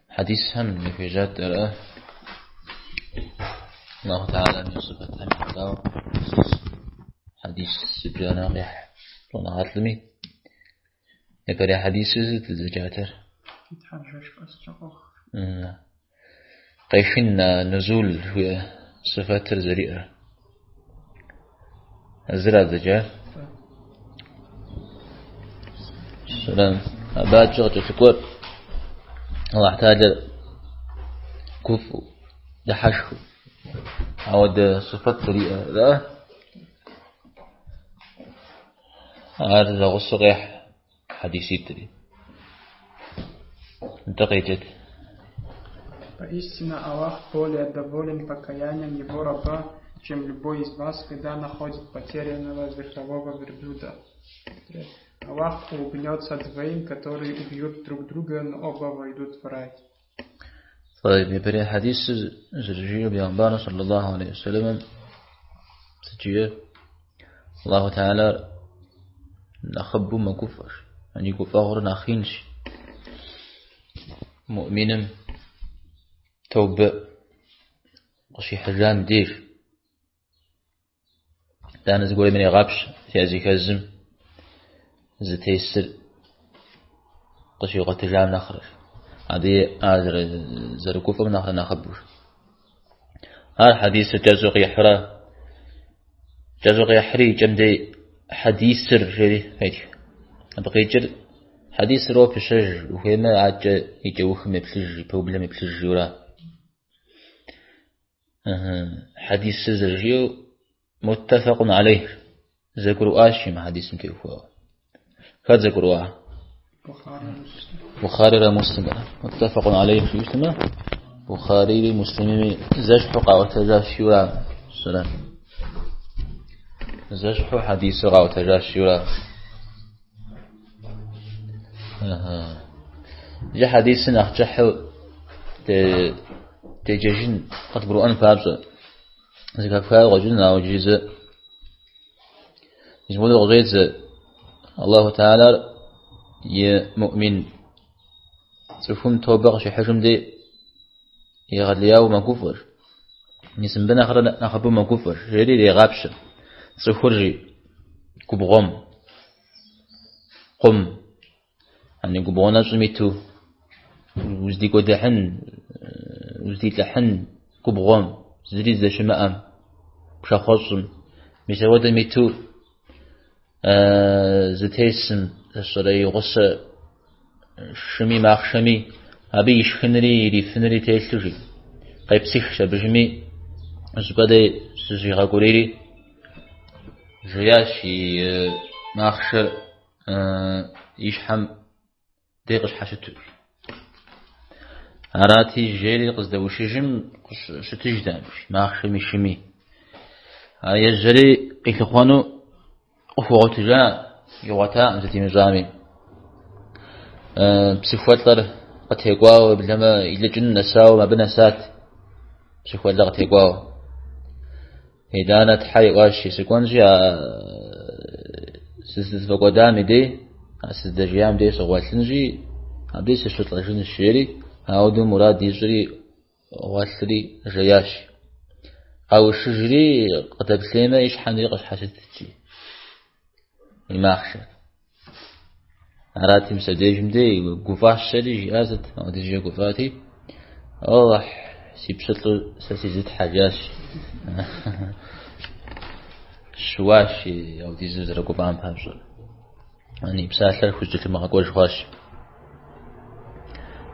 حديث هم نفيجات رأى الله تعالى من صفة هم حديث سجانا قيح لنا عطلمي يبري حديث تزجاتر قيشنا نزول هو صفات الزريئة الزرع زجاج سلام بعد شغل تقول الله احتاج كفو دحشو عود صفات الزريئة لا هذا غصريح حديثي تري انتقيتت Поистине Аллах более доволен покаянием его раба, чем любой из вас, когда находит потерянного верхового верблюда. Аллах улыбнется двоим, которые убьют друг друга, но оба войдут в рай. طيب يبري حديث زرجيه بيانبانا صلى الله عليه وسلم سجيه الله تعالى نخبو ما كفر يعني كفار نخينش مؤمن توبة قشي حجام دير دانا زقولي من يغابش في أزي كزم زي تيسر قشي قتجام نخرج هذه زرقوفة من نخرج نخبوش هذا حديث جزوق يحري جمدي حديث سر هيك بقي جر حديث رو بشج وهما عاد يجوخ مبلج بوبلا مبلج ورا حديث زرجيو متفق عليه ذكروا آشم حديث كيف هو كذا ذكروا بخاري ومسلم متفق عليه في مسلم بخاري ومسلم زجح وتجاش ورا سلام زجح حديث وتجاش ورا جا حديث نخجح تجاجين قد برؤان فابس إذا كفاية رجلنا وجيزة يجمد غزيز الله تعالى يمؤمن تفهم توبق شي حجم دي يغلياو ما كفر نسم بنا خرنا نخبو ما كفر جري دي غابش تخرجي كبغم قم يعني كبغنا سميتو وزدي كودحن وزدي لحن كبغم زدي ذا شمام بشخصم مسواد ميتو زتيسم الصلاة غصة شمي ماخشمي أبي يشخنري يريفنري تيسلوجي قيب سيخش بجمي زبادي سجيغا قريري زياشي ماخش يشحم ديقش حشتو عراتي جيري قصد وشجم شتجدامش ماخشمي شمي هاي الجري إخوانو أخوة جاء يوتا زتي مزامي بسفوتلر قتيقواو بلما إلا جن نساو ما بنسات بسفوتلر قتيقواو إذا نتحي واشي سكونجي سيستفقو دامي دي سيستجيام دي سغواتلنجي عبدي سيشتل جن الشيري هاودو مراد يجري واسري جياشي أو الشجري قد بسليمة يشحن ريقش حشتتشي يماخش عراتي مسديجم دي وقفاش شري جازت أو ديجي قفاتي الله سيبسطلو سيزيد حاجاش شواشي أو ديزي زرقو بام بامشل يعني بساتلر خجت المغاقوش خواش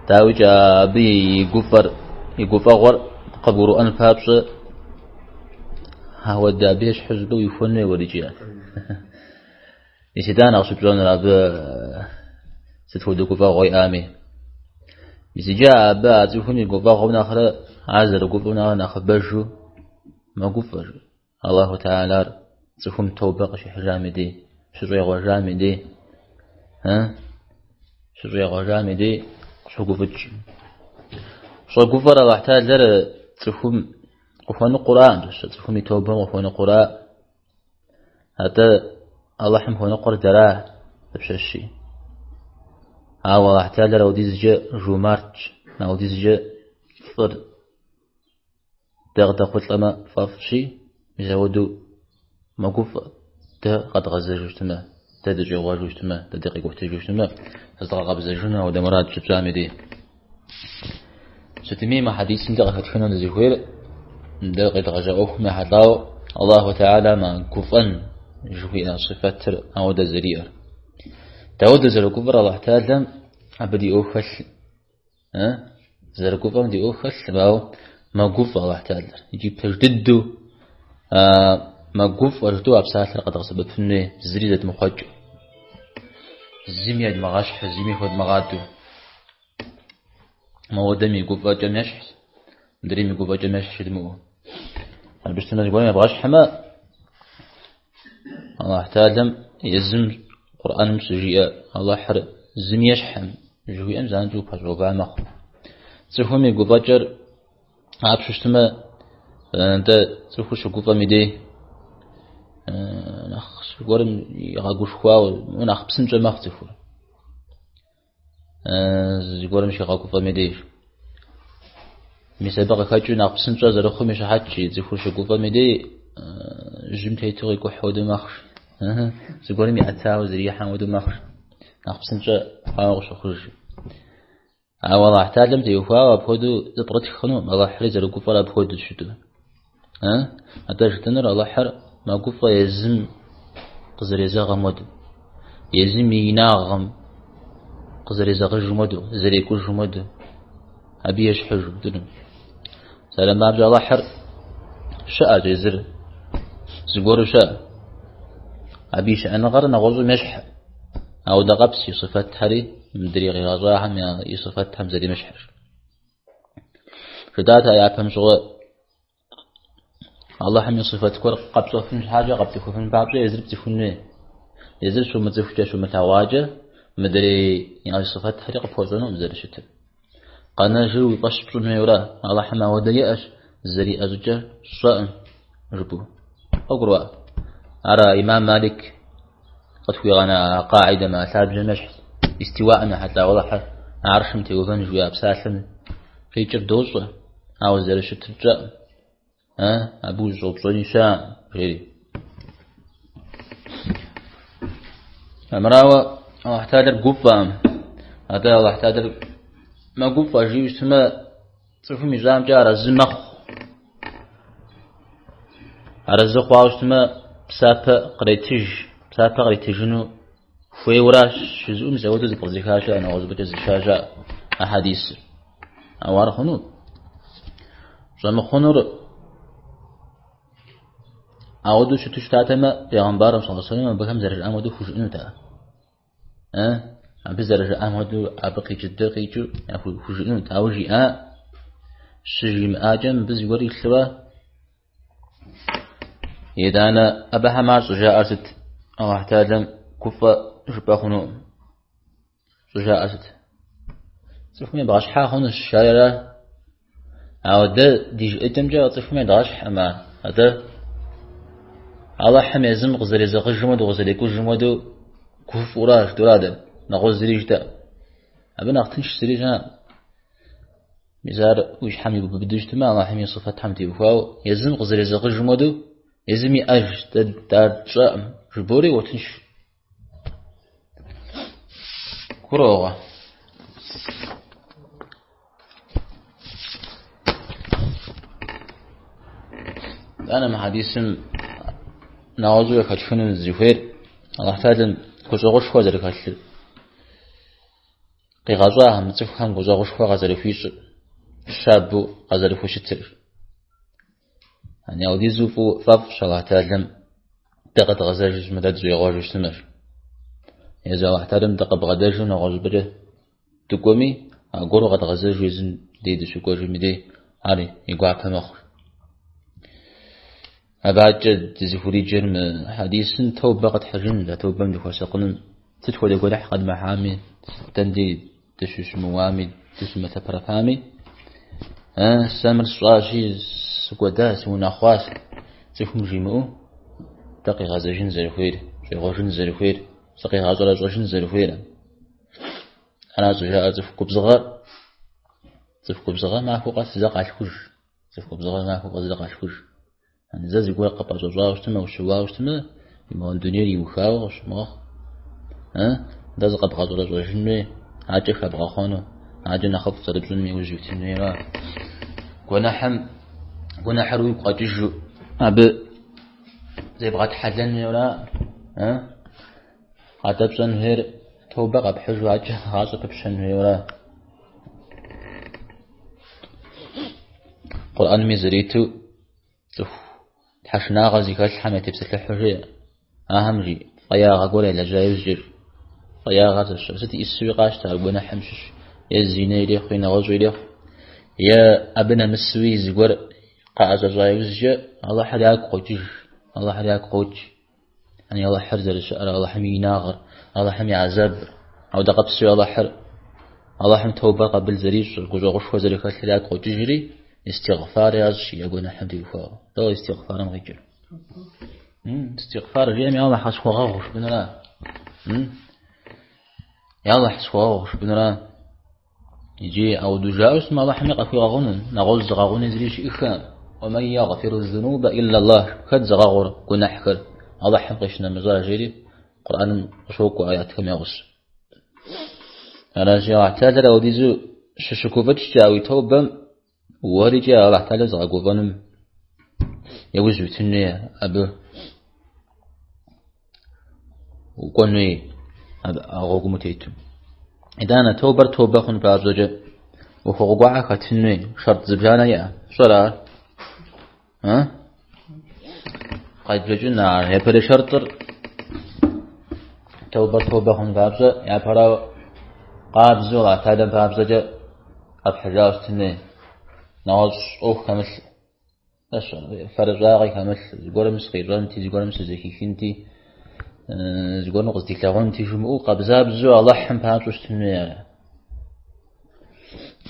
تاوج أبي يقفر قبرو أنفابس هاو الدابيش حزبو يفني ورجال يسيدان أو سبزون راب ستفودو قفا غوي آمي يسيجا أبا أتفوني قفا غونا أخرى عزر قفونا نخبرشو ما قفر الله تعالى تفهم توبق شي حجامي دي شريع غجامي دي شريع غجامي دي شو قفتش شو قفر الله تعالى تفهم قفوان القرآن تفهمي توبة وقفوان القرآن هذا الله حمه نقر دراه بششي الله تعالى لو ديزجا جومارتش لو ديزجا فر دغدا قلما فافشي يزودو موقوف ده قد غزجتما تدجي واجوجتما تدقيق وحتجوجتما أصدقاء بزجنا وده مراد شبزامي دي ستمي ما حديث دقيق فتحنا نزيخوير دقيق غجاوه ما حطاو الله تعالى ما كفن جوهينا صفات أو ده زريئة تعود زر كفر الله تعالى أبدي أوخل زر كفر بدي أوخل ما كفر الله تعالى يجيب تجدده ما قف وجدوا أبساط قد غصبت فنه زريدة مخرج زميد مغاشح زمي خد مغادو ما هو دمي قف وجمعش دريمي قف وجمعش دموه أنا بشتنا يقول ما بغاش حما الله تعالى يزم قرآن مسجية الله حر زمي يشحم جوي أمزان جو بحجو بعمق تفهم يقف وجر عبشتما أنت تخش قف ميدي نخش قرم يغاقوش خواو ونخ بسنجة مختفو قرم يغاقو فميديش مسابقة خاجو نخ بسنجة زرخو مش حاجي تخش قف ميدي جمتي تغي كحودو مخش قرم يعتاو زريحا ودو مخش نخ بسنجة خواوش خرج والله احتاجم تيوفاو بخودو زبرتك خنو الله حري زرقو فلا بخودو شدو أتاجتنر الله حر ما قف يزم قزر يزاغ مدو يزم يناغم قزر يزاغ جمدو زريكو جمدو أبي يشحج بدون سلام أبجى الله حر شاء جزر زقور شاء أبي شأن غر نغوز مشح أو دغبسي صفات حري مدري غير غزاهم يا صفات همزة مشحر فداتها يا فهم شغل الله حمي صفات كور قبضه في حاجة قبضه في بعض يزرب تفنه يزرب شو متزوجة شو متواجه مدري يعني صفات حريق بوزنه مدري شتى قنا جو يقش بسنه يورا الله حما ودياش زري أزوجة صائم ربو أقرأ أرى إمام مالك قد في غنا قاعدة ما ثابت جمش استواءنا حتى والله عرش متوفن جواب سالم في جب دوزة أو زري شتى جاء أبو زوجي شام غيري أمراوة أحتاج القفة هذا الله أحتاج ما قفة جيوش ثم تصرف ميزان جار الزمخ على الزخواش ثم بسابة قريتجنو في وراش جزء مزود ذكر زكاشة أنا وزبط زكاشة أحاديث أوار خنود زم خنور أودو شتوش تاتما پیغمبرم صلی الله علیه و سلم بكم زرج أمودو خوش إنو تا أم زرج أمودو أبقي جد قيجو خوش إنو تا وجي شجي مآجم بزوري خلوا يدانا أبها مع سجاء أرسد أو احتاجم كفة شباخنو سجاء أرسد صفمي بغاش حاخون الشارع أو ده ديج إتمجا صفمي بغاش حما هذا الله حمي زم غزري زغ جمدو غزري كو جمدو كوف وراش دوراده نغزري جدا ابنا اختنش سريجا مزار وش حمي بدوجت ما الله حمي صفات حمتي وفاو يزم غزري زغ جمدو يزمي اج دار جام جبوري وتنش كروغا أنا مع حديث نعوذ كتفن الزفير الله تعالى كوزغوش خو زري كاتل قيغازوا هم تفهم كوزغوش خو غزري فيش شابو غزري فوشتر يعني اودي زوفو فاف الله تعالى دقت غزاج مدد زي غوجش تمر اذا الله تعالى دق بغداج نغوز بده تقومي اغورو غد غزاج يزن ديد شو كوجي ميدي علي يغوا كمخ أبعد تزفوري جرم حديث توبة قد حجن لا توبة من دخوة تدخل يقول قد محامي تندي تشوش موامي تسمى تبرفامي سامر صاشي سقوداس ونخواس تفهم جيمو تقي غازجين زي الخير في غوشن زي الخير سقي غازولا زوشن زي الخير أنا زوجة زفكوب صغار ما فوق الزق عشوش زفكوب صغار ما فوق الزق عشوش يعني زاز يقول قبل زوجة وشتمه وشوا وشتمه يما الدنيا يوخاو وشماخ داز قبل غزوة زوجة عاجي خبر خانو عاجي نخف صدبزون ميوجيتين ميرا قنا حروي قاججو أب زي بغات حلن ميرا قاتبسن هير توبة قب حجو عاجي غازة بشن ميرا قرآن ميزريتو تحشنا غازي كاش حمي تبسل الحجية أهم جي طيا غاقولي لجايز جر طيا غازش ستي السوي قاش تاقبنا حمشش يا الزينة يليخ وين غازو يليخ يا أبنا مسوي زقور قاعز جايز جر الله حرياك قوتش الله حرياك قوتش يعني الله حرزر الشعر الله حمي ناغر الله حمي عذاب أو دقب السوي الله حر الله حم توبة قبل زريش القجو غش وزريكات حرياك قوتش جري استغفار يا شيء يقولنا حمد يفا ده استغفار ما يجر استغفار جيم يا الله حس خوغوش بنرا يا الله حس خوغوش بنرا يجي أو دجاوس ما الله حميق في غغون نغوز زغاغون زريش إخان ومن يغفر الذنوب إلا الله خد زغاغور كنا حكر الله حمقشنا مزار جيري قرآن شوك وآيات كم يغش أنا جاء اعتذر وديزو ششكوفتش جاوي توبم ورجع الله تعالى زغاغوفانم يوجو تنية أبو وقنوي أغوغ متيتم إذا أنا توبة خن بابزوجة وخوغوعة كتنوي شرط زبجانا يا شرار قد بجونا يبري شرطر توبة خن بابزو يا برا قابزو الله تعالى بابزوجة أبحجاز تنوي ناوش أوه كمثل ايش فرجاغي كمثل زغور مسخيران تي زغور مسزكيكنتي زغور نقصدي كلغون تي جمعو قبزاب زو الله حم بابوش تنمي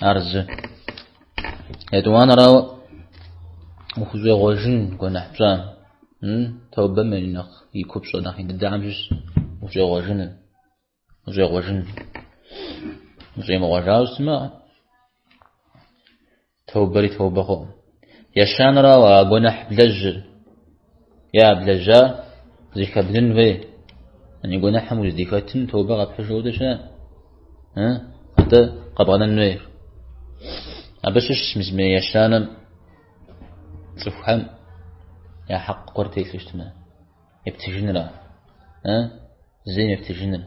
ارز يدوان راو وخزوي غوجين كنا حبسان توبة من نخ يكوب صداقي ندعم جس وخزوي غوجين وخزوي مغاجاوز ما توبة خو يشان را وغنح بلج يا بلجا زيك بدن في يعني غنح مو زيكاتن توبة قد حجودشا حتى قبغنا النوير أبشش مزمي يشان صفحان يا حق قرتي فيشتما يبتجنرا زين يبتجنرا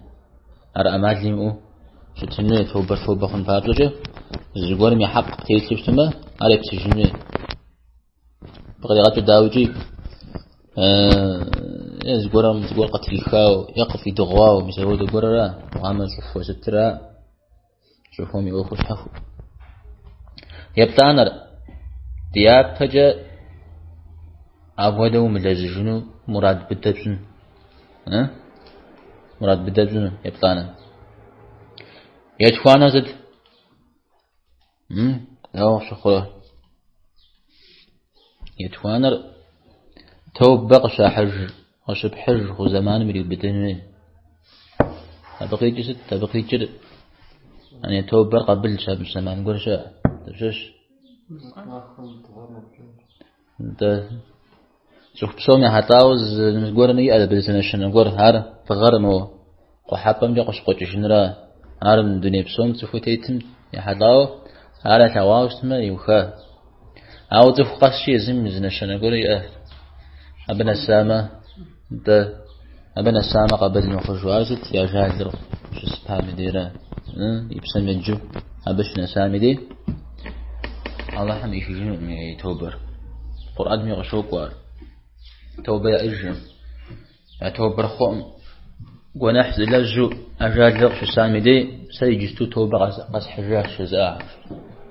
أرى أماد ليمو شتنوي توبة خن فاتوجه زيغورم يا حق تيسيشتما على يبتجنرا بغيرات داوجي يزقرم تقول قتل خاو يقف يدغواو مسوي دغرا وعمل شوفوا سترا شوفهم يوخش حفو يبتانر دياب تجا أبودو ملزجنو مراد بدبزن مراد بدبزن يبتانر يتخوانا زد يو شخوه يتوانر توب بقشا حج وشب حج وزمان مريد بدنوي تبقي جسد تبقي جد يعني توب بر قبل شاب زمان قرشا تبشش انت شوف بسومي حتاوز نقولني أدب السنة نقول هار فغرمو قحبم جاقش قوتشنرا هار من الدنيا بسوم تفوتيتم يا حتاو هار تواوش ما يوخا أو تفقس شيء زمزنا شنو أقول إيه أبنا السامة ده أبنا السامة قبل نخرج وازت يا جادر شو سبحان مديره يبسم الجو أبشنا سامي دي الله حمي في جنوب مي توبر قرآن مي غشوك وار توبة يا إجرم يا توبر خوم ونحز لجو أجادر شو سامي دي سيجستو توبة قص حجاج شزاع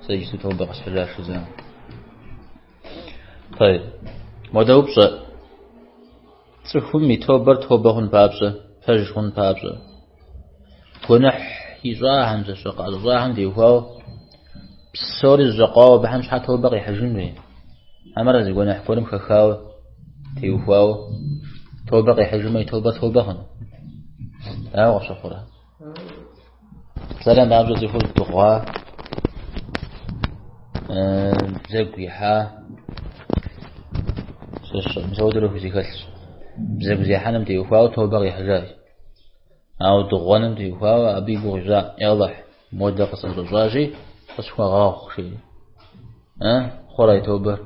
سيجستو توبة قص حجاج شزاع طيب مدوبس تفهمي توبرهن بابس فجهن بابس كنح يزاهم زشقا زاهم ديوهاو بسوري الزقاو بحمش حتى بقي حجن بي أمر زي كنح كلهم خخاو ديوهاو توبقي حجن بي توبهن لا وشخرها سلام بعض زفور تقوى زقيحة مسودرو في زكالش زقيحة نمتي وفاو توبغي حجاج أو تقوى نمتي وفاو أبي بغجاء يضح مودة قصة الرجاجي قصة غاخ شيء خوري توبر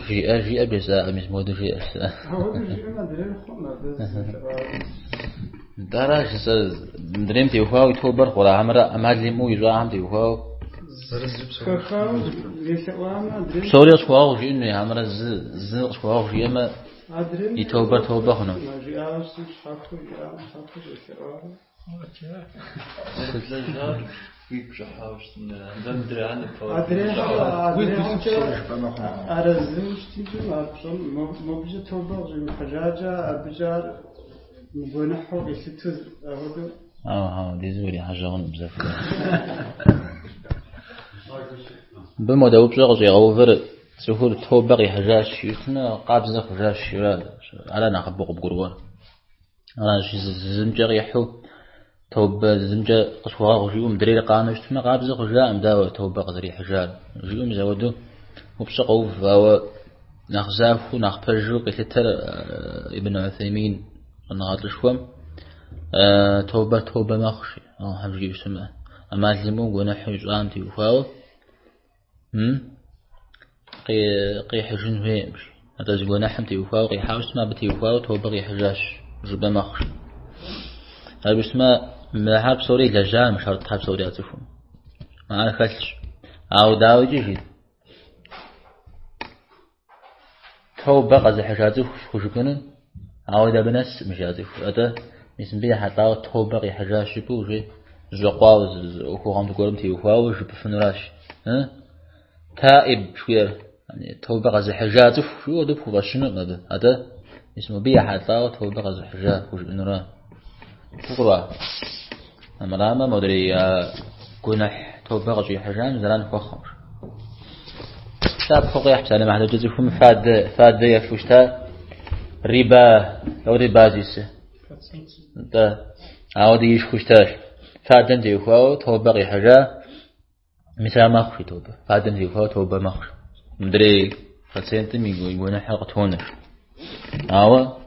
جيء بساء مش مود جيء دراش مدريم تيوفاو توبر خورا عمرا أمادلي مو يجوا عم تيوفاو سوري أشواق جيء إنه عمرا ز أشواق جيء ما يتوبر توبر هنا ديزوري حاجة غن بزاف بمودا وبزاف يغوفر سهول توبغي حاجاش يتنا قابز حاجاش على نخبق بقروه أنا شيء زمجة يحو توب زمجة قصوى غجيوم درير قانوش تما قابز غجاء مداوى توب قدري حجال غجيوم زودو وبشقوا فهو نخزاف ونخبرجو قتتر ابن عثيمين ونغاط شوام توبة مخشي حبجي بسمه أما لزمو ونحو جوانتي وفاو قي حجن فيمشي هذا زقو نحمتي وفاو قي حاوس ما بتي وفاو توبة قي حجاش جبا مخشي هذا بسمه ملحب سوري لجان مش شرط حب سوري أتفهم ما أنا خلش أو داوي جيد توبة قز حاجاته خشكنا أو دا بنس مش أتفهم هذا اسم بيه حتى توبة قي حاجاش شبوجي زقاوز وخوهم تقولم تيوفاو جب فنراش تائب شوية يعني توبة قز حاجاته شو دبخو بشنو هذا اسمه بيه حتى توبة قز حاجات وش بنراه فقرا أمرامة مدري جناح توبة قز حاجان زلان فخم شاب فوق يحسن ما هذا جزء فاد يفوشتا ربا أو ربا جيسه ده عودي يشوشتاش فادن ديوفاو توبة قي حاجة مثل ما خشي توبة فادن ديوفاو توبة ما خشي مدري فسنت ميقول حلقة هونش أو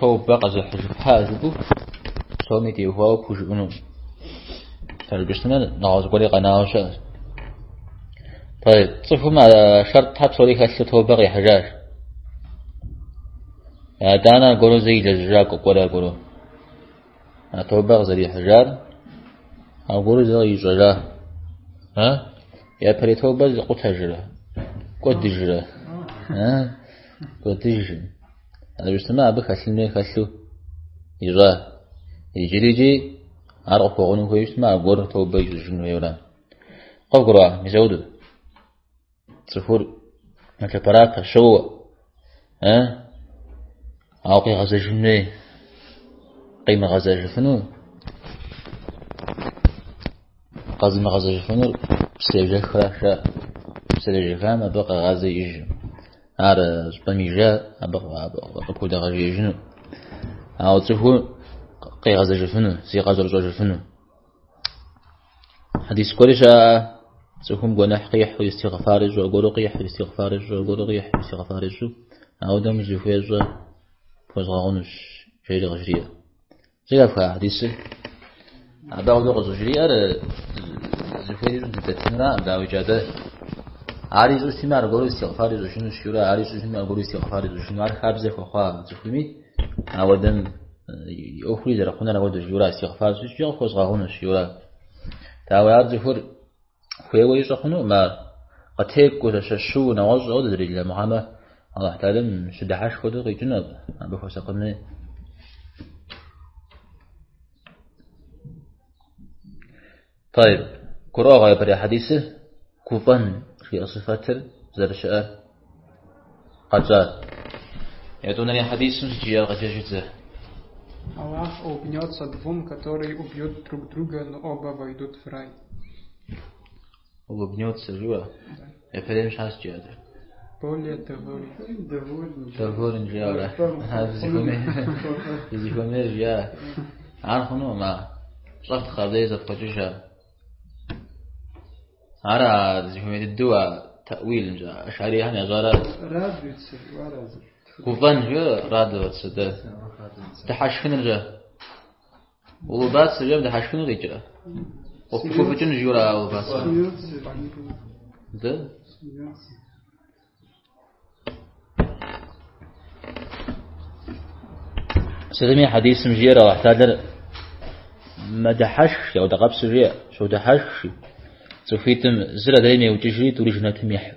توبة قز حاجة حاجبو سومي ديوفاو بوجبنو فالبشتنا نعوز قولي قناوشا طيب صفهم على شرط حب سوري خلص توبة قي حاجاش دانا قولو زي جزاك وقولا قولو توبة زي حجار أو قولو زي جزاك يا بري توبة زي قد هجرة قد جرة قد جرة هذا بيستمع أبك خلو يجاه يجي أرغب وغنو كو يستمع قولو توبة يجنو يولا قولو مزودو صفور مثل براك شو أوقي غزجني قيمة غزجفنو قزم غزجفنو بسيجا خراشا بسيجا خام أبقى غزيج هذا سبميجا أبقى كودا غزيجنو أو تفو قي غزجفنو سي غزجفنو حديث كوريشا تفهم قناح قيح واستغفارج وقولو قيح واستغفارج وقولو قيح واستغفارج أو دم زفيج فزغونش شيء غجرية زي فا حديث أبغى لغة غجرية زفير تتنرى أبغى وجاده عارض استماع قولوا استغفار زوجين شورا عارض استماع قولوا استغفار زوجين عارف خابزة فخوا زفمي أودن أخرج رقنا نود جورا استغفار زوجين فزغونش شورا تاويار زفر خوي يشخنو ما قتيب كوش شو نواز عود دريلا محمد الله تعالى شدحش خدو غي جنب بفوس قمني طيب قراءة غير حديثه كوفان في صفات زرشاء قجار يدونني حديث جيال غجاجته Аллах улыбнется двум, которые убьют друг друга, но оба войдут в рай. Улыбнется, жива? Я перейду шанс делать. Более доволен. Доволен جاورا. هذا زيكومير جا. عارفونه ما صفت خبزة فتوشة. عارا زيكومير الدواء تأويل جا أشعري هني زارات. Радуется, радуется. كوفان جا رادوت ده. تحشكن جا. ولباس جا تحشكن رجع. وكوفتن جورا ولباس. ده. سلمي حديث مجيرة واحتادر ما دحش يا ودقب سجيا شو دحش سوفيتم زرا دايما وتجري توري جناتم يحر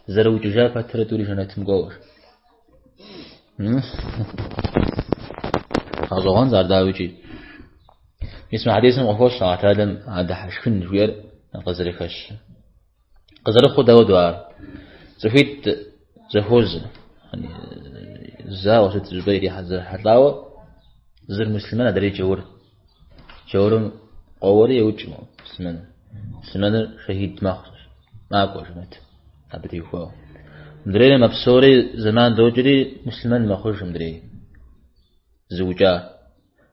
زرا وتجا فترة توري جناتم قوش خازوغان زارداويجي اسم حديث مغفوش واحتادر ما دحش خن جوير قزري خش قزري خود ودوار سوفيت زفوز يعني زاو ست الجبيري حزر حلاوة زر مسلمان أدري جورم قوري يوجمو مسلمان شهيد مخصوص ما أقوى جمت أبدي فوق مدري مبصوري زمان دوجري مسلمان مخرج مدري زوجا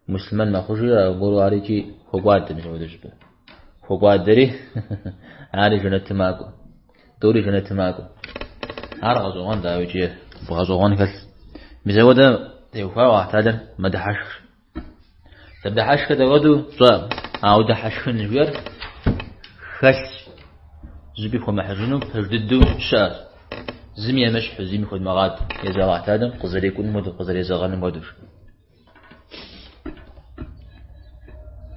مسلمان مخرج أقولوا عليكي فوقات مش ودرج فوقات دري عاري جنت ما أقوى دوري جنت ما أقوى عارف غزوان دا وجي بغزوان كل مزودا يوفا واحتاجر ما دحش تبدحش كده ودو صاب أو دحش نجبر خش زبي خو محجنو تجددو شار زمي مشح زمي خود مغاد يزا واحتاجر قزر يكون مدو قزر يزا غن مدوش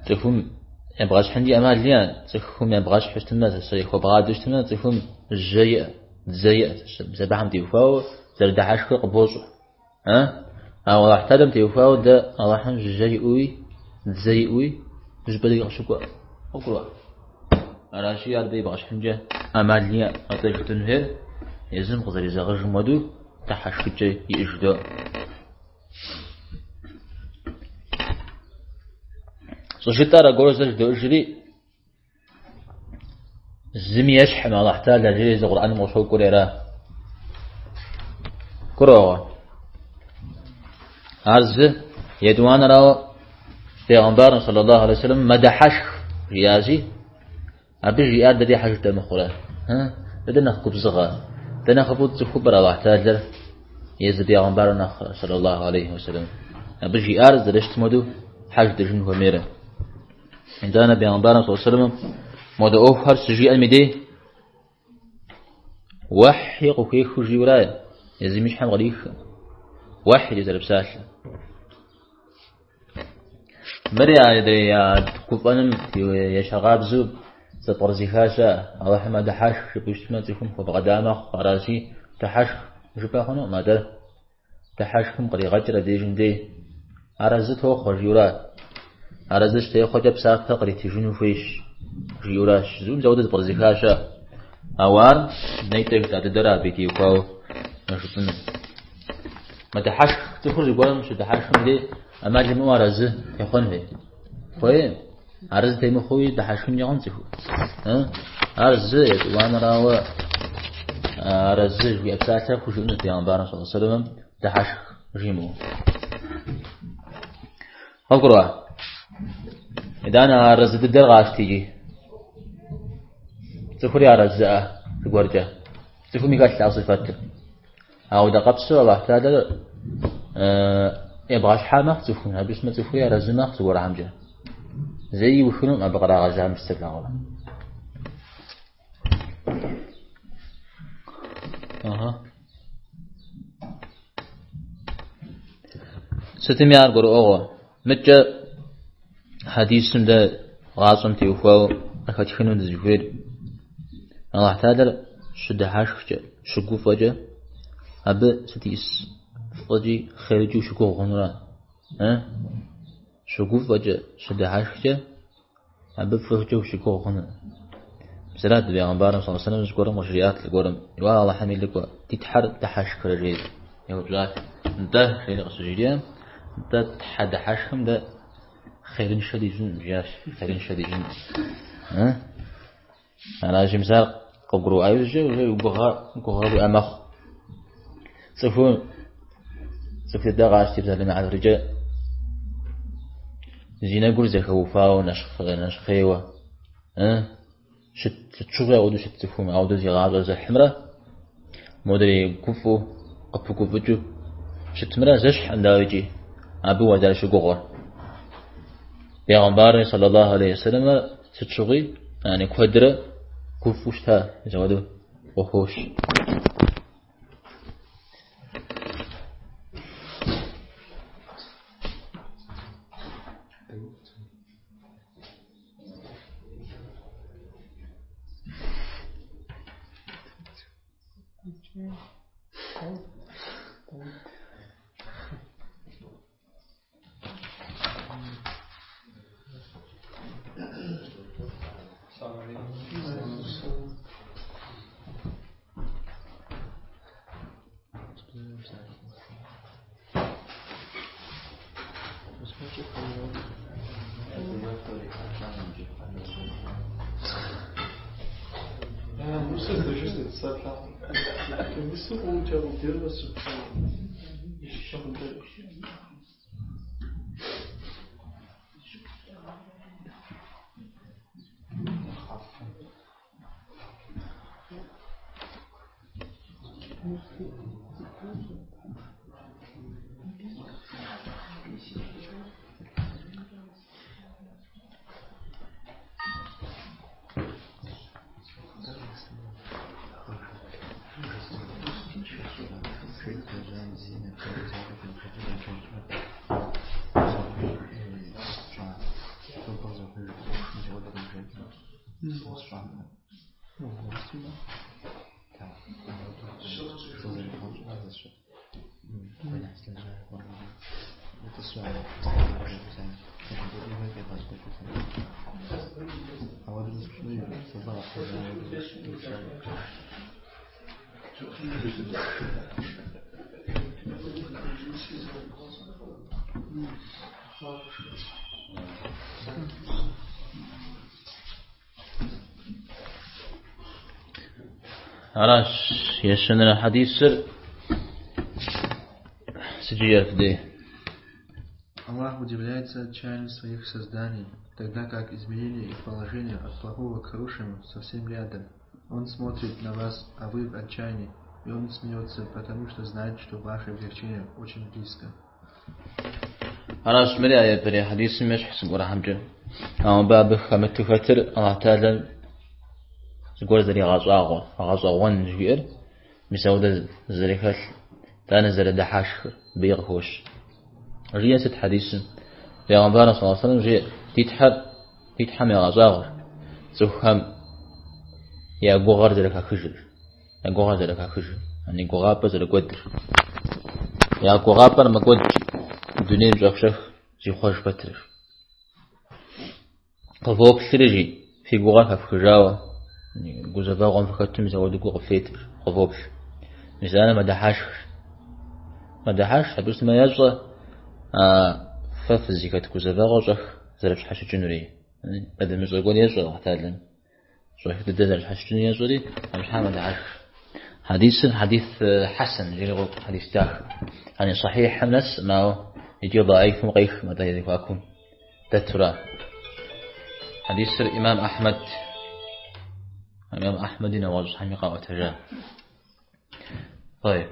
تفهم يبغاش حندي أمال ليان تفهم يبغاش حشتنا تسيخو بغادوش تنا تفهم الجيئة زيئة زبحم تيوفاو زردحش كو قبوزو أو احترم تيوفاو ده الله حن جيئوي زيئوي جبلي غشكوا أقرأ راشي ياربي بغش حنجة أمالية أطيش تنهر يزم قصر يزغج مدو تحش كجي يجدو سوشتارا قرصش دو جري زمي يشحم الله احتاج لجري القرآن موصول كريرا كروه عرض يدوان راو پیغمبر صلى الله عليه وسلم مدحش ريازي أبي جياد دي حاجة تمخوله بدنا خبز صغار بدنا خبز خبر الله احتاج يزد پیغمبر صلى الله عليه وسلم أبي جياد درشت مدو حاجة تجن وميرا عندنا پیغمبر صلى الله عليه وسلم مدو أوفر سجي المدي وحي قوكيخ جيوراي يزي مش حم غريخ واحد يزرب ساسل مريا يدري يا كوبانم يا شغاب زوب زبرزي خاشا الله حمد حش بيشتنا تكون فبغدامه فراسي تحش جبا خنو ماذا تحشكم قري غجر ديجن دي أرزته خجيورا أرزش تي خجب ساق تقري تجنو فيش جيوراش زوم زودة برزي خاشا أوار نيتك تدرا بيتي وكاو نشوفن ما تحش تخرج يقول مش تحش ليه أما جمع أرز يخون فيه خوي أرز تيم خوي تحش من يغن تفو أرز وانا راو أرز في أبساطه خشون في أنبار صلى الله عليه وسلم تحش جيمو أقرأ إذا أنا أرز تدر غاش تيجي تخري أرز تقورجه تفو ميقاش تعصفته أو دا قبسه الله تعالى يبغاش حامخ تفونها بسمة تفويا رزمخ تقول عمجة زي وشنو ما بقرا غزام استفلا غلا ستميار قرؤ أغوى متى حديث ده غاصم تيوفاو أخذ خنو دزجفير الله تعالى شد حاشف شقوف وجه أب ستيس فجي خارجي شكو غنرا شقوف وجه شد حاشف أب فجو شكو غنرا بسرعة بيغمبار صلى الله عليه وسلم زقورم وشريات لقورم يوا الله حمي لكوا تتحر تحاش كرجيد يهو بزات انت خير قصجيديا انت تحد حاشهم ده خيرين شديدين جاش خيرين شديدين أنا جمسار قبرو أيوجي وجها بأمخ صفون صفت دعاش تبذل مع الرجال زينا قول زي خوفا ونشخيوة شت شغل عودو شت تفهم عودو زي غاز زي حمرة مودري كفو كفو شت مرة زش عنداويجي أبو ودار شو قغر بيغمبار صلى الله عليه وسلم شت شغي يعني كودرة كفوشتا جوادو وخوش علاش يشننا الحديث سر سجية في Аллах удивляется отчаянию своих созданий, тогда как изменение их положения от плохого к хорошему совсем рядом. Он смотрит на вас, а вы в отчаянии, и он смеется, потому что знает, что ваше облегчение очень близко. علاش مريا يا بري حديث مش حسن قرا حمجة أما باب خمت فتر الله تعالى زقول زري غاصاغون جير مساودة زريكال تانا زر دحاش بيغهوش رياسة حديث يا غنبار صلى الله عليه وسلم جي تيتحم يا غاصاغر زوخم يا غوغر زركا خجر يا غوغر زركا خجر يعني غوغابا زر قدر يا غوغابا ما قدر الدنيا جاكشخ جي خوش بتر قفوب سرجي في غوغا كفجاوة جوزبا غون فكتم زود غوغ فيتر قفوب مثلا ما دحاش حبس ما يجرى ففزي كت جوزبا غوجخ زرب حش جنوري بدل مش يقول يجرى حتى شو في الدزر حش جنوري يجري مش حامد عش حديث حسن جيل حديث تاخ يعني صحيح نفس ما يجي ضعيف مقيف متى يذكركم تترى حديث الإمام أحمد نواز حميقة وتجاه طيب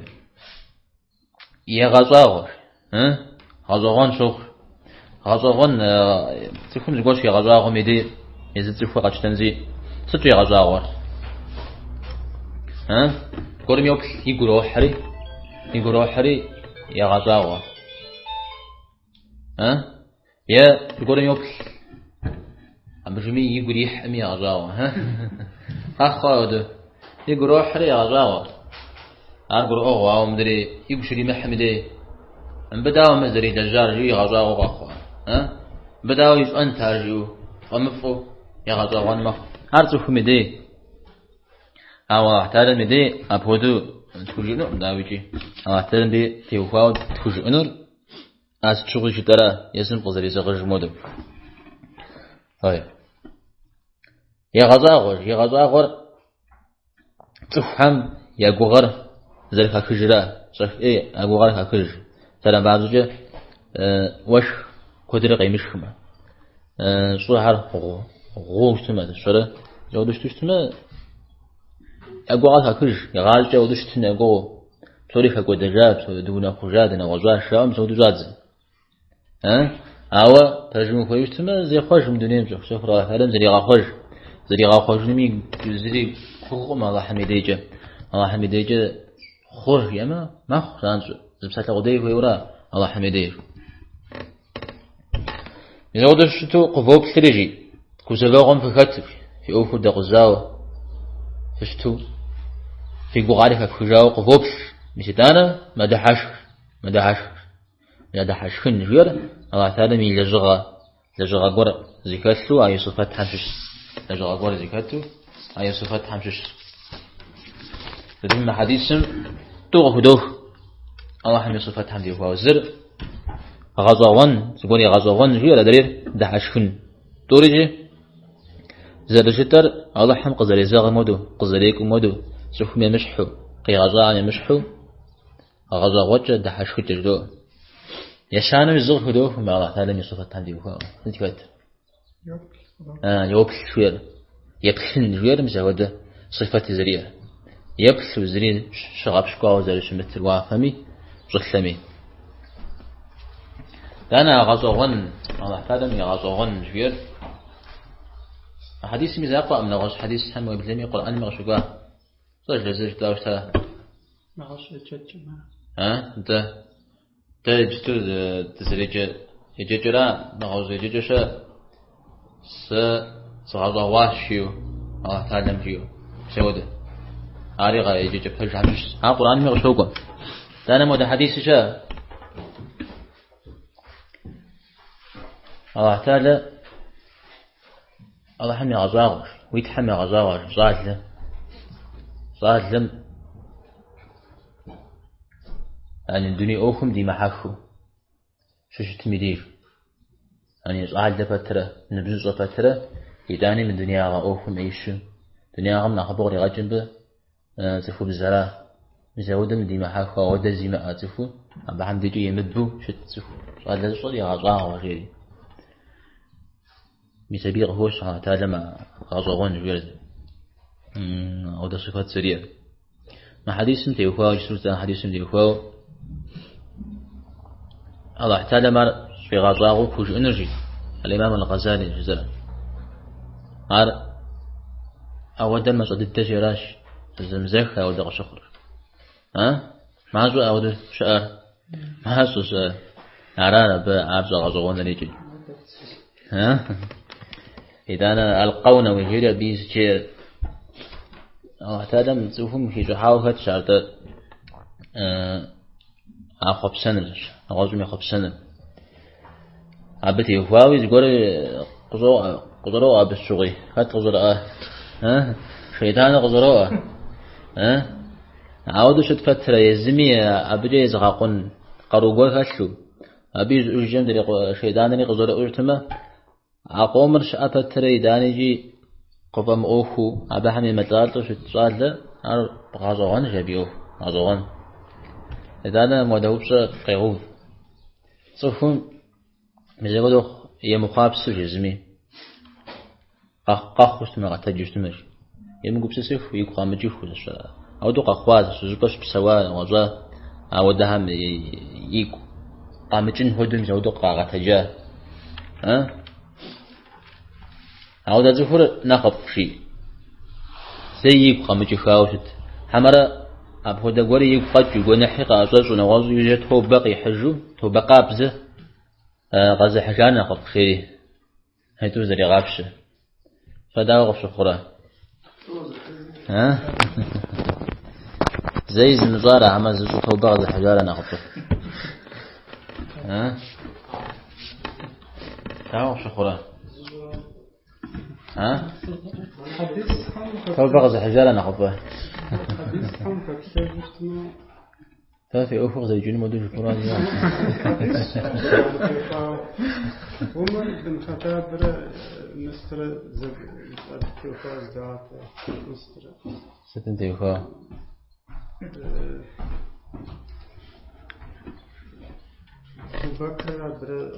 يا غزاغر غزاغان شوخ غزاغان تكون تقولش يا غزاغر ميدي يزيد تفوق تنزي ستو يا غزاغر قولم يوك يقولوا حري يا غزاغر يا يقولون يوك أم بجمي يقول يحمي يا غزاوة أخوة يقولوا حري يا غزاوة أقول أوه مدري يقول شري محمدي أم بداوا مزري دجار جي غزاوة أخوة بداوا يفأنت هاجيو فمفو يا غزاوة مفو أرسو مدي أو أحتال مدي أبودو تخرجنو داويجي أو أحتال مدي تيوفاو تخرجنو از چوغی جدارا یزن قزری زغج مودم هاي يا غزاغر تفهم يا جوغر ذلك كجرا صف إيه أجوغر كجر ترى بعض وش قدر قيمشما صهر غوش تما شرا جودش تما أجوغر كجر يغال جودش تنا أجو توريخ قدرات دون خجادنا وزار شام زود زادز أو ترجمة خويش تما زي خوش من دنيا مزخ شفرة هلم زي غاخوش نمي زي خو الله حميديجا الله حميديجا خوش يما ما خانش زبسات غدي ويورا الله حميديج يزودش تو قفوب تريجي كوزباغم في كتب في أوفو دقزاو فشتو في بغارك كجاو قفوب مثلاً مدحش خن غير الله تعالى مي لجغا غور زكاتو أي صفات حمشش لجغا غور زكاتو أي صفات حمشش لديما حديثم توغ هدوه الله حمي صفات حمدي هو زر غزوان تقولي غزوان غير درير دحش خن تورجي زرجتر الله حم قزري زاغ مودو قزريكم مودو سوف مشحو قي غزا مشحو غزا وجه دحش خجدو يشانو يزغ هدو ما الله تعالى من صفات تندي وها انت كات يوبل شوير يبخن شوير مزود صفات زريه يبخل زرين شغاب شقاو زرش مثل وافمي رخلمي انا غزوان الله تعالى من غزوان شوير حديث مزاق من غش حديث هم ابن قران مغشقا صاج لزج داوشتا مغش تشجما انت تجتو تسريج يججرا نغوز يججشا صغار واشيو الله تعلم فيو شوده عارقه يجج فجحش ها قران مغشوقا انا مود حديث شا الله تعالى الله حمي غزاغر ويتحمي غزاغر ظالم يعني الدنيا أوكم دي محاكو شو تمدير يعني صعد فترة نبزو فترة يداني من دنيا أوكم إيشو دنيا غم نخبر يغجب تفو بزرا مزود من دي محاكو ودا زي ما تفو أبا حمد يجي يمدبو شو تفو صعد لزو يغزاغ وغيري بسبيق هوش تعالى ما غزوان جويرد أو ده صفات سريع ما حديث تيوخوا جسوس حديث تيوخوا الله تعالى ما في غزاغو كوج انرجي الإمام الغزالي جزلا عار أود ما صد التجراش الزمزخ أود غشخر ما زو أود شعر ما سوس عرارة بعبز غزوان نيجي إذا أنا القونا وجيرة بيز جير الله تعالى متوفهم في جحاوة شعرت أخب سنة غازم أخب سنة عبتي هواوي يقول قدروا بالشغي هات قدروا شيطان قدروا عاودوا شد فترة يزمي أبجي يزغاقون قروقوا هاتشو أبي يجمد شيطان قدروا أجتمع عقومر شأفت تري دانيجي قفم أوخو أبا حمي متالتو شتصال له غازوان جابيوه غازوان إذا أنا مدهوبش قيغوب صفون مزيقودو يمقابسو جزمي قاخوش تمغا تجوشتمش يمقابسو يقام مجيخو أو دو قاخواز سوزوكوش بسوان وزا أو دهم يقو قامجين هدوم زودو قاغا تجاه عودة زفر نخف شيء سيب خمج خاوشت حمرة أبو دقوري يقفج ونحق أساس ونواز يجت هو بقي حجو هو بقى بزه غز حجان نخف شيء هيتو زري غابش فدا غفش خرا زي زنزارة عمل زوج هو بعض الحجارة نخف دا غفش خرا هو بغز حجارة نخبه ففي أفق زي جن مدوش القرآن عمر بن خطاب مستر تيوفاز دعاء مستر ستن تيوفا أبو بكر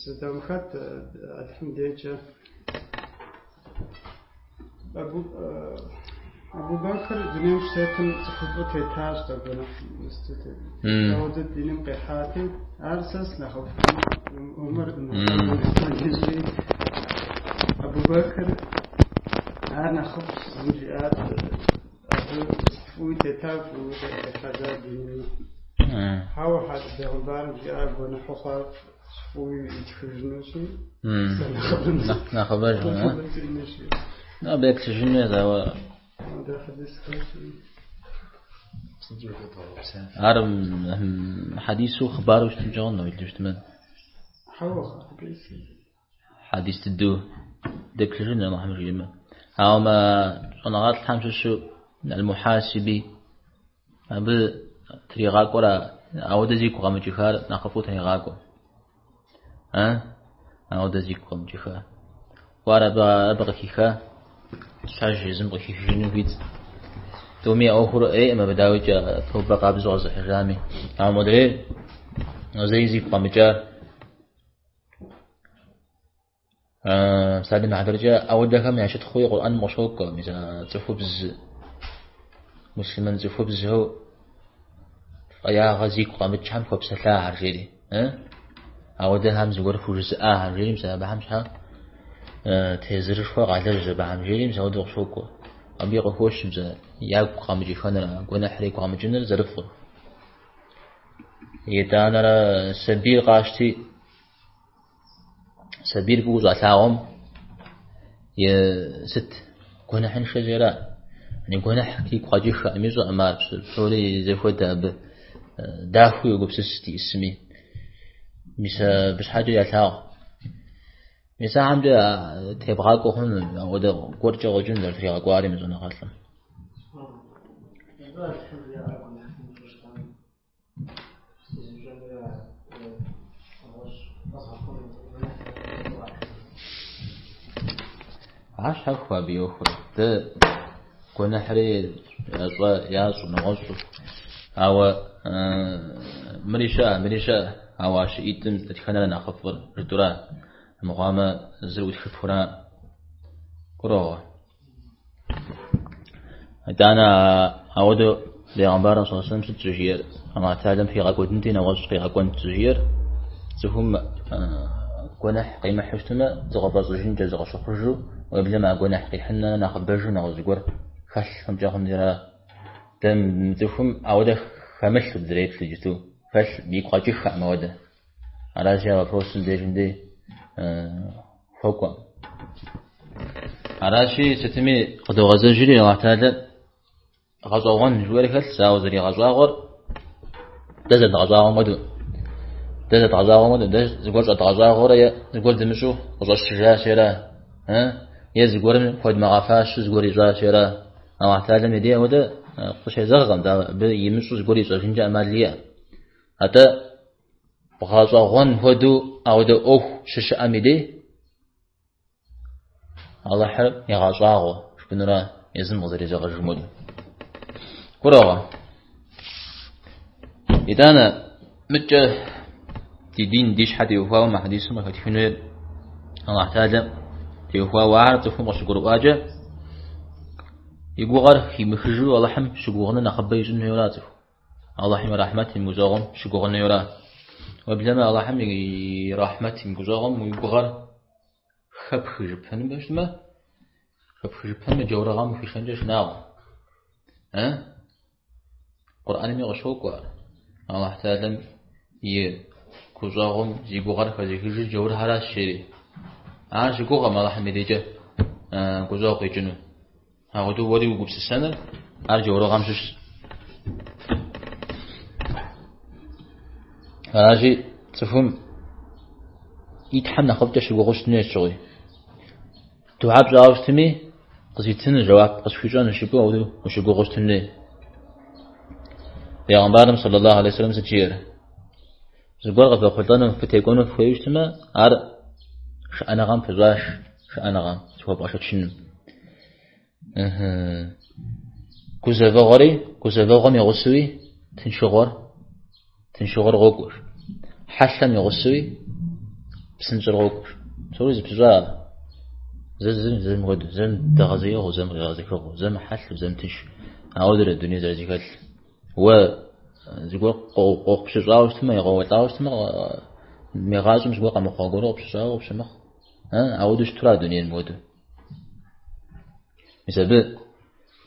سدام خط الحمد لله أبو بكر دنيم سكن تخبط تاج تقول مستتر عودة دنيم قحاتي أرسس نخف عمر أبو بكر أنا خف زوجات أبو ويتتاف ويتخذ دنيم هاو حد بغبار جاء ونحفر ويتخرجنوشي نخبر لا بيكس جنة ذا عرم حديثه خباره وش تجاونا ويلجتمن حديث تدو ديك جنة ما حمل جمع هاو ما أنا غلط حمل شو المحاسبي أبي تريغاك ولا أود زيكو قام جخار نخفو تريغاكو أود زيكو قام جخار وارا أبغى كيخا شاش يزم بخي جنو بيت تومي أخر أي ما بداوي جا توبة قابز وعز حجامي مدري زي قام جار سالم عدرجة أودك ما يشد خوي قرآن مشوق مثلا تفوبز مسلمان تفوبز هو يا غزيك قام بتشحن فبسلا عرجلي أودك هم زور فوجز عرجلي مثلا بحمشها تهزرش فوق على جبا عمجيري مسا ودوق شوكو أبي قوش مسا ياك قام جيفانا قونا حريك قام جنر زرفو يدانا را سبيل قاشتي سبيل بوز عثاهم يست قونا حن شجرة يعني قونا حكي قاجيش أميزو أمار بسولي زيفو داب دافو يقو بسستي اسمي مسا بس حاجة يعثاهم مثلا عمدا تبغاكو هون وده قرجة وجندر في أقواري مزونا قاتلم عاش حقوا بيوخر ده كنا حري ياسو نغصو أو مريشا أو عش إيتم تتخنى لنا خفر رتورا مقام زروت خفرا كروه دانا أود لعمبارا صلى الله عليه وسلم تجير أما تعلم في غاكودنتي نغص في غاكون تجير زهم قناح قيمة حشتنا زغباز جنجة زغش خرجو وقبل ما قناح قيحنا ناخذ برجو نغص قر خش هم جاهم ديرا دم زهم أود خمش بدريت لجتو فش بيقاجي خا موده على جا بروسن ديجندي فوقا على شيء ستمي قد غزل جري واحتاج غزوان جواري خل ساو زري غزواغر دزت غزواغر مدو دزت غزواغر مدو دز زقول غزواغر يا زقول دمشو غزو الشجاع شيرا يا زقول خد مغافاش زقول جا شيرا أو احتاج مدي وده قش زغم دا بيمشو زقول يسوجنجا مالية حتى غزواغن هدو أو ده أوه شش أميدي الله حرب يغزواغو شبنرا يزن مزري زغر جمود كراغا إذا أنا متى تدين ديش حد يوفا وما حديث ما كتفينه الله احتاج يوفا وعرض تفهم شكر واجه يقول في مخرجو الله حم شكرنا نخبي جن يراتف الله حم رحمته مزاغم شكرنا يرا وبلما الله حم رحمته مزاغم ويقول خب خرج بحن باش ما خب خرج بحن جورغام في خنجش ناو قرآن ميغشوكوا الله تعالى يكوزاغم زيغوغار خزيكي جور هراس شيري زيغوغا ما راح ميديجا كوزاغ يجنو هاودو ودي وغبس السنة جورغام شش هاجي تفهم يتحمل خبطة شغوغش نيشوي تعب جاوشتمي قصيتن جواب قصفيجان شبو أودو وشغوغش تنلي بيغمبارم صلى الله عليه وسلم سجير زبور غفا خلطانم فتيكونو فويشتما عار شأنا غام فزاش شأنا غام سوى بغاشت شنم كوزافا غام يغسوي تنشغر غوكوش حشلم يغسوي بسنجر غوكوش سوري بزا زم غد زم تغزيه وزم غازيك زم حشل وزم تنش عودر الدنيا زي و زيقول قوق بشجاوش تما يغوطاوش تما ميغازم زيقول قام خاغورو بشجاو بشمخ عودش ترى الدنيا المود مثلا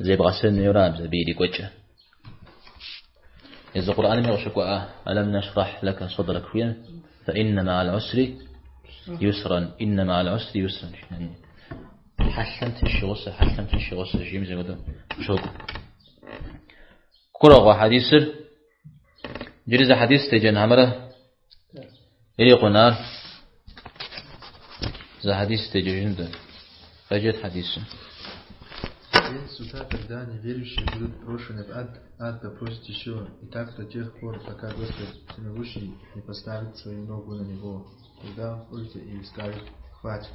زي بغسل نيرام زي بيدي كوتشا إذا القرآن ما يشكوا ألم نشرح لك صدرك فيا فإن مع العسر يسرا إن مع العسر يسرا يعني حسنت الشغل جيم زي كده شوك كره حديث جريز حديث تجن همرة إلي قنار за حديث تجن ده فجت حديث День суда, когда неверующие будут брошены в ад попросит еще, и так до тех пор, пока Господь Всемогущий не поставит свою ногу на него. Тогда он пользуется и скажет: хватит.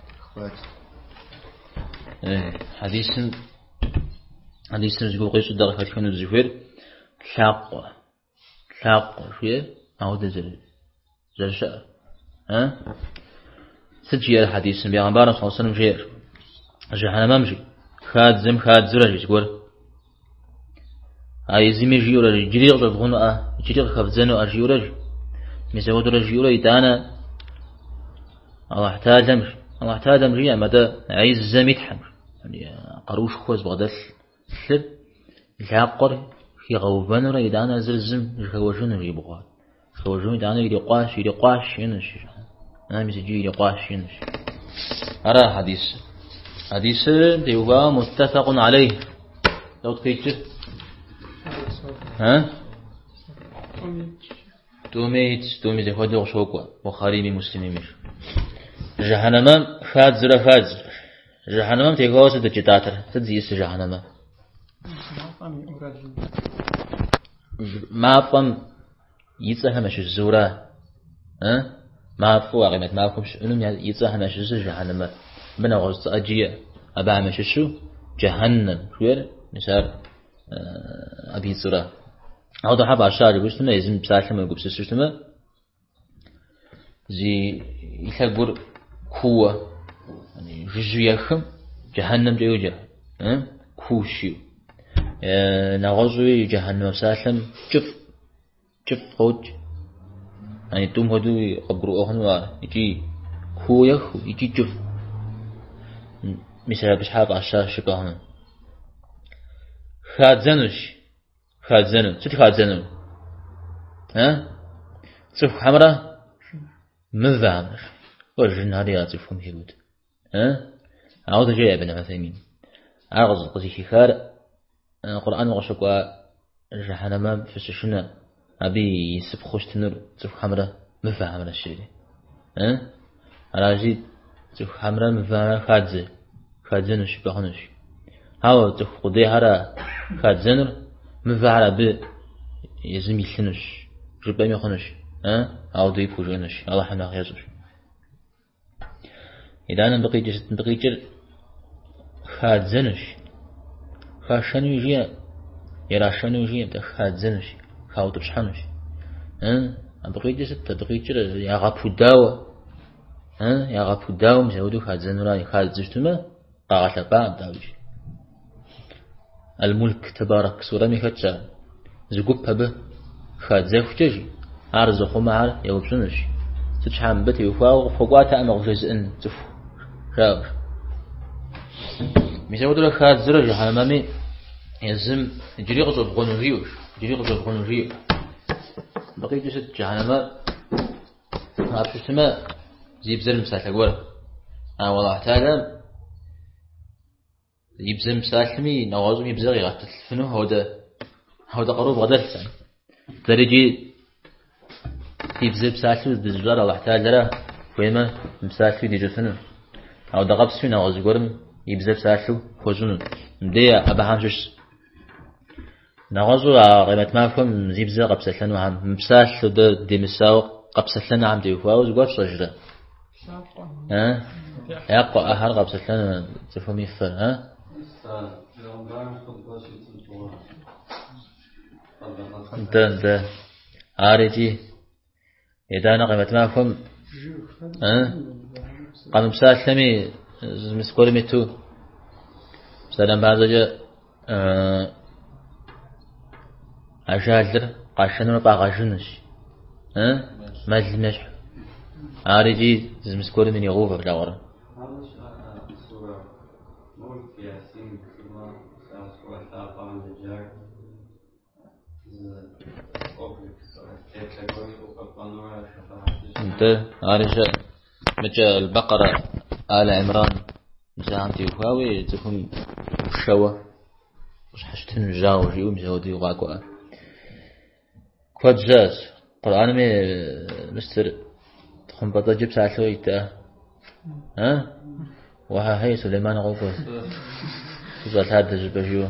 حديث يقول قيس الدغ فتكون الزفير حق شوية أو زل شاء سجي الحديث بيغمبار صلى الله عليه وسلم جير جهنم ممجي خاد زرج يقول أي زمي جيورج جريغ تغنو جريغ خفزنو أجيورج مسود رجيورج يتانا الله احتاج مجي مدى عايز زميت حمر يعني قروش خوز بغدل سلب العقر في غوبان را يدانا زلزم يخوجون يبغى خوجون يدانا يقاش ينش أنا مسجي يقاش ينش أرى حديث ديوبا متفق عليه لو تكيتش تومي زي خدوغ شوكوا بخاري مسلمي مش جهنم فازر جهنم تيغوس دجتاتر تزيس جهنم ما فم يتسهمش الزورة ما فو قيمة ما فمش انهم يتسهمش جهنم من غوص اجيه ابا مش شو جهنم غير مثال ابي زورة هذا حب اشار بيشتم يزم بسالم يقبس سيستم زي يخبر كوة يعني جزيخم جهنم جيوجه كوشي نغزوي جهنم سالم جف خوج يعني توم هدو يقبروا أخنوا يجي كويخ يجي جف مثلا بشحاب عشاء شكاهن خادزنو ست خادزنو صف حمرا مذامر وجن هذه يعطيكم هيود عاود جاي ابن عثيمين أغز قصي خار القرآن وغشقوا جهنم في السشنة أبي يسب خوش تنور صف حمرا مفهمنا الشيء على جيد صف حمرا مفهمنا خادزنوش بخنوش هاو صف قضي هرا خادزنور مفهمنا ب يزم يسنوش جبا ميخنوش عاود يفوجنوش الله حنا خيازوش إذا أنا بقيت خادزنوش خاشنو يجي يراشنو يجي خادزنوش خاوت بشحنوش بقيت يا غابو داو مزودو خادزنو راني خادزشتما قاعدة باب داوش الملك تبارك سورة ميكتشا زقوب به خادزخ تجي عرض معر يوبسنوش تشحن بتي وفاو فقواتا أمغ جزء تفو راوش ميساودو لك خادزر جهنمي يزم جريغ زبغنوريوش بقي جسد جهنم عارف اسمه يبزل مساحة قول والله تعالى يبزل مساحمي نوازم يبزل يغتل فنو هودا قروب غدل سان درجي يبزل مساحة دجار الله تعالى ويما مساحة دي جفنو هودا قبس في نواز قولم يبزل مساحة خوزنو مديا أبا حامشش نغزو قيمة ما فهم زيبزا قبسة لنا عم مبسال ده ديمساو قبسة لنا عم ديوفاو زقاف صجرة يقع أهل قبسة لنا تفهم يفر ده عارجي إذا أنا قيمة ما فهم قام مبسال لمي مسكول ميتو سلام بعد جاء عشان قاشنو باقاشنش ما لنش عارجي مسكول من يغوف لا ورا انت عارجة مجا البقرة آل عمران مزاعمتي وفاوي تكون الشوى وش حشتن جاو جيو مزودي وغاكوا كود جاز قرآن مي مستر تخم بطا جيب ساعتلو يتا وها هي سليمان غوكو وزال هذا جيب جيو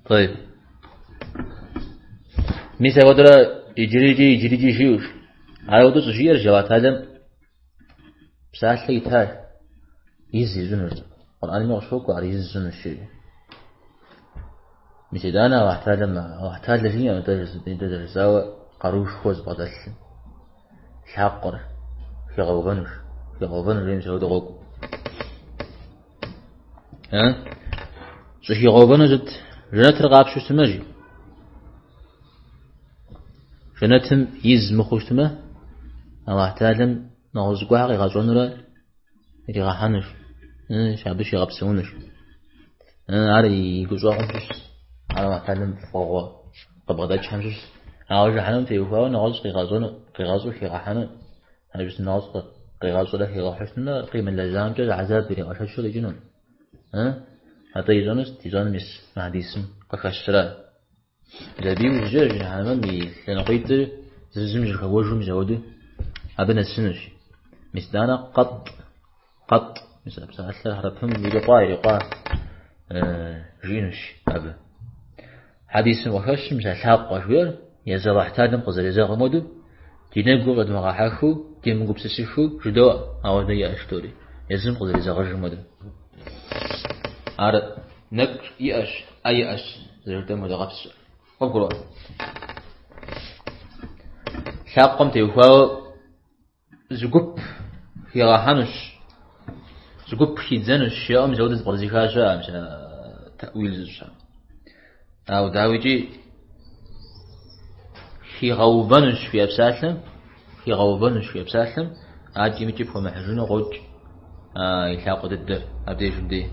طيب ميسا ودرا يجري شيوش على ودو تشير جوات هذا بساعتلو يتا يزي زنر القرآن مي غشوكو على يزي زنر الشيء مش دانا واحتاج لشيء تدرسوا قروش خوز بدل الحقر في غوبنش يمشي هذا غوك شو هي غوبنش جنات رقاب شو سمجي جناتهم يز مخوش تما أما احتاجم نغز قاعي غزونرا يجي غحنش شعبش يغبسونش عاري يجوزوا خمسش على ما أتكلم فوق قبضة شمس أول جحنم في وفاء نغز قيغازو في غحنم أنا بس نغز قيغازو له في غحشنا قيمة لزام جز عذاب بري غشش شو لجنون حتى يزونس تيزون مس مع ديسم قفشرا زبي وجر جحنم بي لنقيت زمج الخواجم زودي أبنا السنش مسدانا قط مثلا بساعات حرفهم يلقى جينش أبا حديث وحش مثل حق وشوير يزال احتاجم قزر يزال مودو تينقو قد مغاحاكو تيمقو بسسيفو جدوا أو ديا أشتوري يزم قزر يزال غجر مودو عارض نقر يأش أي أش زرده مودو غفص وقروا حقم تيوفاو زقب يغاحانش زقب خيزانش يا أم زودت برزيكاشا مش تأويل زوجها أو داويجي في غوبنش في أبساسلم عادي متجيب هو محجون غوج يلاقوا ضد أبديش بدي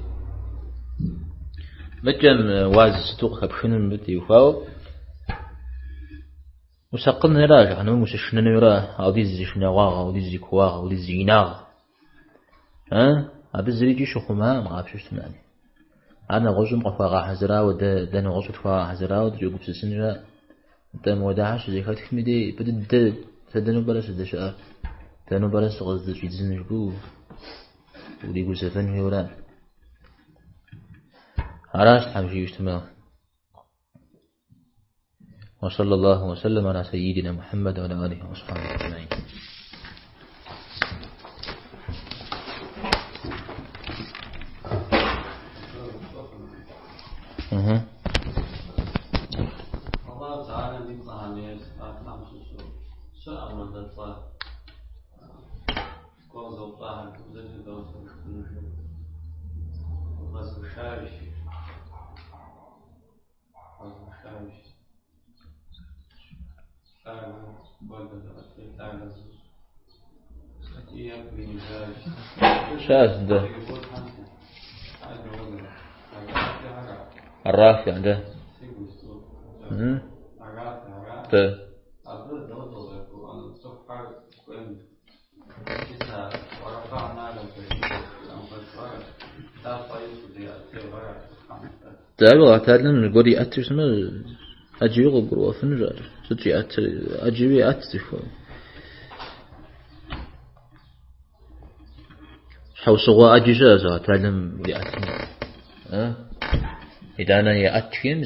متجم واز ستوق خبشون بدي وفاو وسقلنا راجع أنا مسشنا نراه أو ديزي شنواغ أو ديزي كواغ أو ديزي ناغ أبزريجي شخوما ما عارفش تماني أنا غزم قفاقا حزرا وده نغزت فا حزرا وده جوب سسنجا ده مودعش زي خاتك مدي بدد تدنو برس ده شعر تدنو برس غزد في زنجبو ودي يقول سفن في وران عراش حمشي يجتمع وصلى الله وسلم على سيدنا محمد وعلى آله وصحبه أجمعين. الله تعالى يقطع عليه خمس شاء الله تطلع كوز وطاعة كوزة دوس وغز وشارش شاذ ده الرافع ده تعالوا تعلم نقول يأتي اسمه أجيب غبروا في النجار سجي أجيب يأتي حوصوا أجي جازا تعلم يأتي إذا أنا يأتين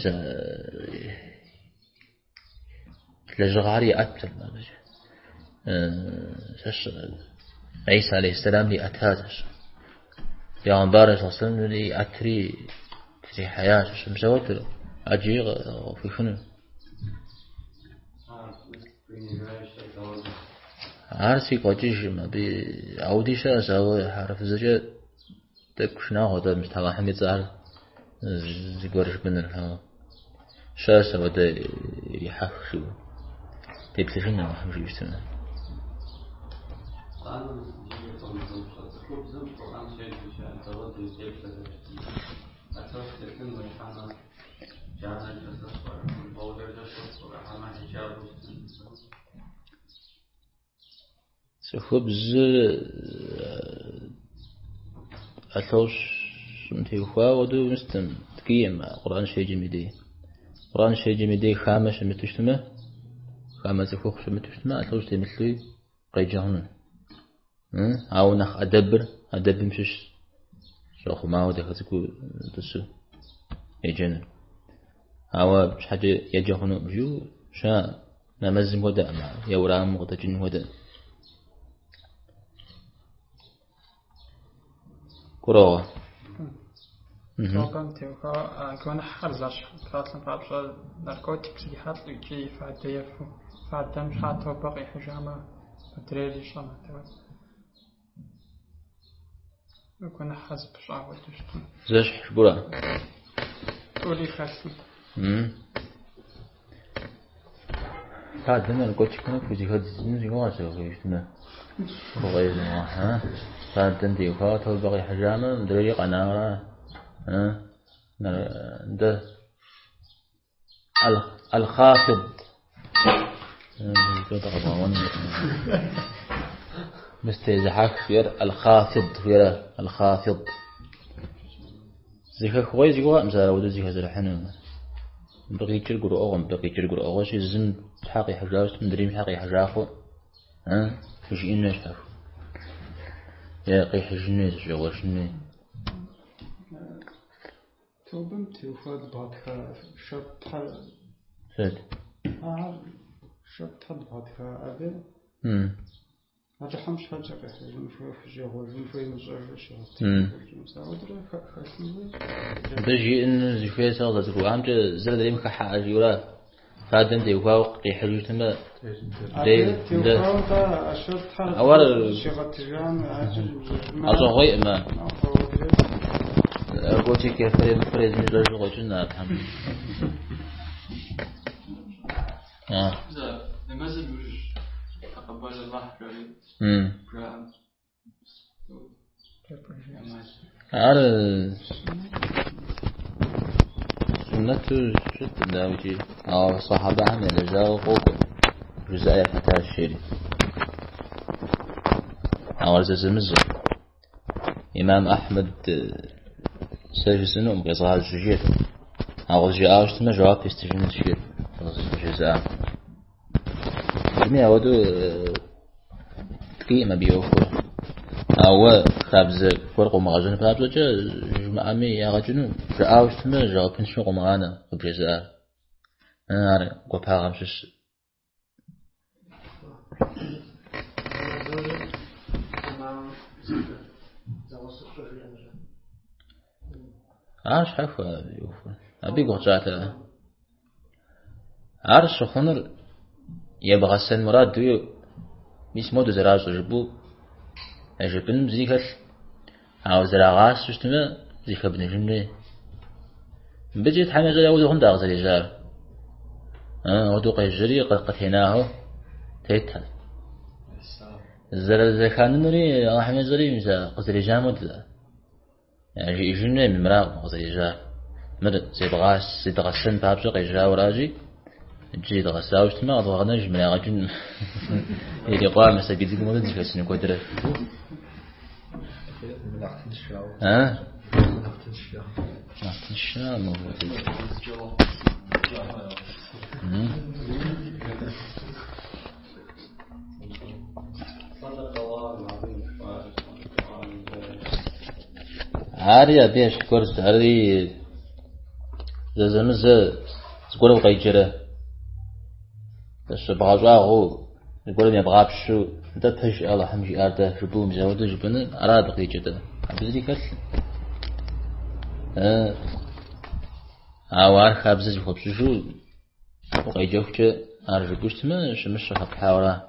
لجغاري يأتل عيسى عليه السلام لأتهاز يا عمبارة صلى الله عليه وسلم لأتري في حياة مسوت أجيغ في خنو عارسي قاجيش ما بأودي شاء سوى حرف زجاج تكشنا هذا مستوى حميد زهر زجورش بنرها شاء سوى ده يحخ شو تبتشنا ما حمش يشتنا خبز أثوش متيخوا ودو مستم تقيم قرآن شيء جميدي قرآن شيء جميدي خامش متشتمه خامس فوق متشتمه أثوش تمثلي قيجهون أو نخ أدبر مشش شو ما هو ده خذكوا تسو يجنن أو مش حاجة يجهون بجو شا نمزم ودا ما يورام وتجن ودا كروه طبعا تيوكا كون حرزش خاصة فابشة ناركوتكس يحط يجي فعدي فعدم حاطه بقي حجامة مدريلي شلون تبغى يكون حسب شعور تشتم زاش حبورا تولي خاصة بعد لما نقولش كنا في جهاد زين واسع في اجتماع وغير ها بعد تنتي وفات هو بقي حجامة مدري قناة ده الخافض مستزحك فير الخافض زيك خوي جوا مثلا ودو زيك زرحنا بقي تشرقر أغم شيء زين حقي حجاج مدري حقي حجاخو فيش إنه شاف يا قي حجني جواشني توبم تيوفاد بعدها شبتها سد شبتها بعدها أبي هذا حمش حاجة كثير في جهوز في مزاج بيجي إنه زفير صار تقول عم زرد لي مك حاجة يورا فادن دي وقاق قي حلو تما ده أول أصغي ما قلت كيف فريد مزاج غوجنا الحمد لماذا يوجد تقبل الله جريء على سنة شد داوجي أو صحابة عن الرجال قوة جزاء فتاة الشيري أو زمزم إمام أحمد سجسنهم قصار الجير أو جاء أشتنا جواب يستجمل الشير جزاء جميع ودو تقيمة بيوفر أو خبز فرق ومغازن فابزو جمعامي يا غجنو جاء أشتنا جواب نشوق معانا بجزاء أنا عارف قبها غمشش عارش حفا يوفر أبي قرجعته عارش خنر يبغى السن مراد دويو مش مودو زراج وجبو أجبن بزيكل أو زراغاس شتما زيك ابن جنة بجيت حمي غير أودو هم داغ زري جار أودو قيجري قد هناه تيتل زكان نوري حمي زري مسا قزري جامد يعني جنة من مراق قزري جار مرد زي بغاسن بابجو قيجا وراجي جيد غساوش تما أضغنا جملة غجن يلي قام مسجد زي كمان تجلس سنو كودر نحتنشا موجود عارية بيش كورس هذه زمزة تقول قيجرة بس بغاجاغو يقول ما بغابشو انت تهج الله حمجي ارده جبو مزودو جبنا اراد قيجده عبزلي كل عوار خابز جبو شو وقيجوك ارجوكش تما شمش خب حاورا